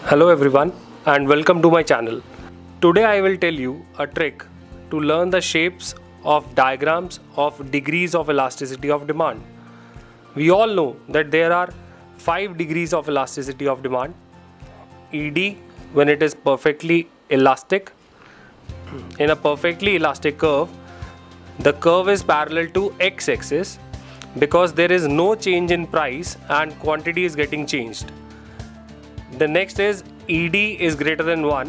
Hello everyone and welcome to my channel. Today I will tell you a trick to learn the shapes of diagrams of degrees of elasticity of demand. We all know that there are 5 degrees of elasticity of demand. ED when it is perfectly elastic. In a perfectly elastic curve, the curve is parallel to x-axis because there is no change in price and quantity is getting changed. The next is ED is greater than 1,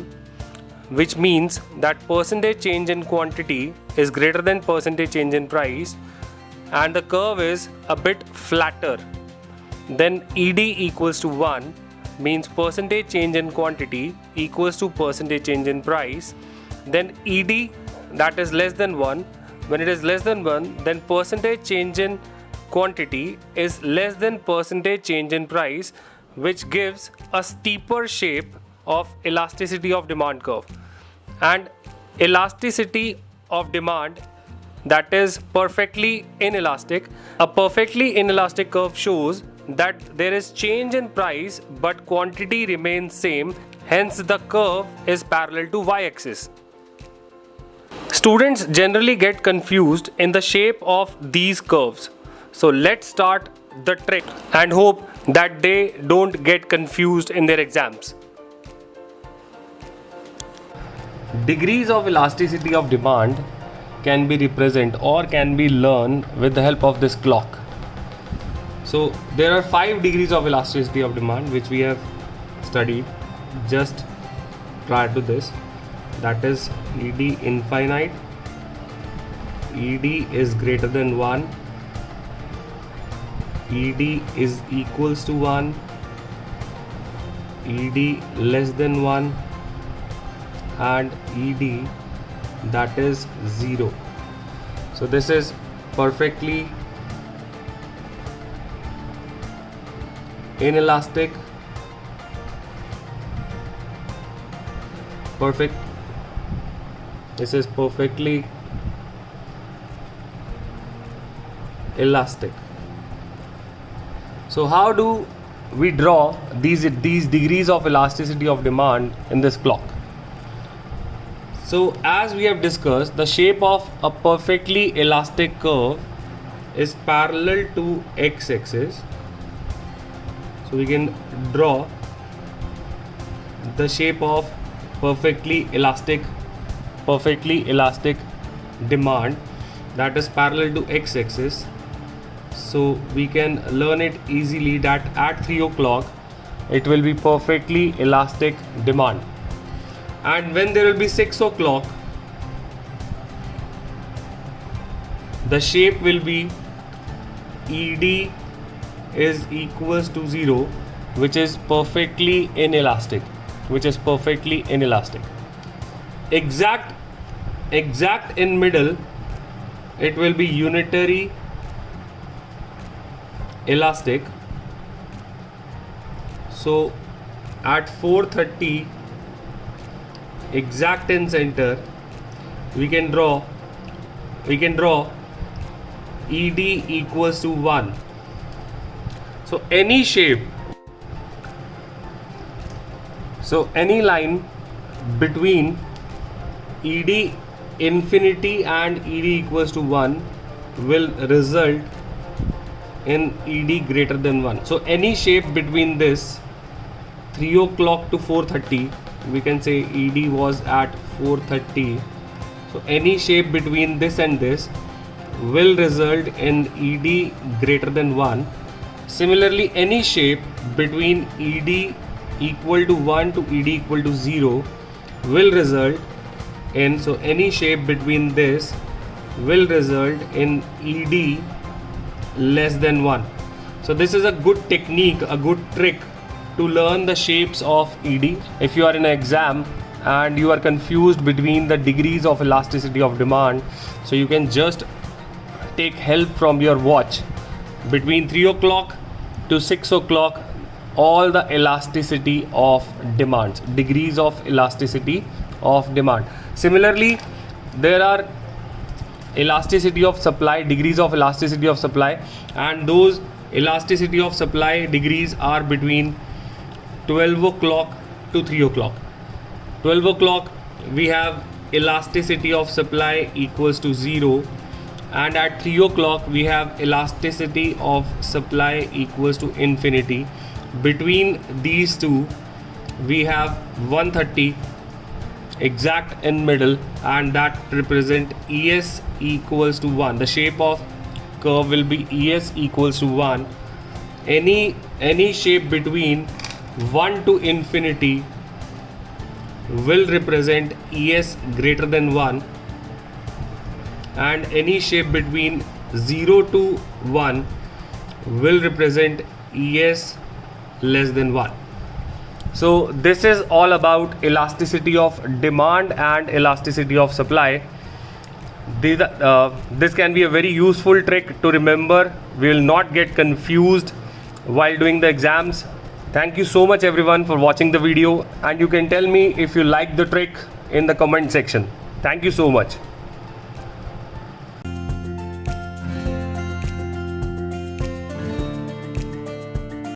which means that percentage change in quantity is greater than percentage change in price and the curve is a bit flatter. Then ED equals to 1 means percentage change in quantity equals to percentage change in price. Then ED, that is less than 1. When it is less than 1, then percentage change in quantity is less than percentage change in price, which gives a steeper shape of elasticity of demand curve. And elasticity of demand, that is perfectly inelastic. A perfectly inelastic curve shows that there is change in price but quantity remains same, hence the curve is parallel to y-axis. Students generally get confused in the shape of these curves. So let's start the trick and hope that they don't get confused in their exams. Degrees of elasticity of demand can be represented or can be learned with the help of this clock. So there are 5 degrees of elasticity of demand which we have studied just prior to this. That is ED infinite, ED is greater than 1, ED is equals to 1, ED less than 1 and ED that is 0. So this is perfectly inelastic, this is perfectly elastic. So how do we draw these degrees of elasticity of demand in this clock? So as we have discussed, the shape of a perfectly elastic curve is parallel to x-axis. So we can draw the shape of perfectly elastic demand that is parallel to x-axis. So we can learn it easily that at 3 o'clock it will be perfectly elastic demand, and when there will be 6 o'clock the shape will be ED is equals to 0, which is perfectly inelastic, exact in middle it will be unitary elastic. So at 4:30 exact in center we can draw ED equals to 1. So any shape, so any line between ED infinity and ED equals to 1 will result in ED greater than 1. So any shape between this 3 o'clock to 4:30, we can say ED was at 4:30. So any shape between this and this will result in ED greater than 1. Similarly, any shape between ED equal to 1 to ED equal to 0 will result in, so any shape between this will result in ED less than 1. So this is a good technique, a good trick to learn the shapes of ED. If you are in an exam and you are confused between the degrees of elasticity of demand, so you can just take help from your watch. Between 3 o'clock to 6 o'clock, all the elasticity of demands, degrees of elasticity of demand. Similarly, there are elasticity of supply, degrees of elasticity of supply, and those elasticity of supply degrees are between 12 o'clock to 3 o'clock. 12 o'clock we have elasticity of supply equals to 0, and at 3 o'clock we have elasticity of supply equals to infinity. Between these two we have 130 exact in middle, and that represent Es equals to 1. The shape of curve will be Es equals to 1. Any shape between 1 to infinity will represent Es greater than 1, and any shape between 0 to 1 will represent Es less than 1. So this is all about elasticity of demand and elasticity of supply. This can be a very useful trick to remember. We will not get confused while doing the exams. Thank you so much everyone for watching the video, and you can tell me if you like the trick in the comment section. Thank you so much.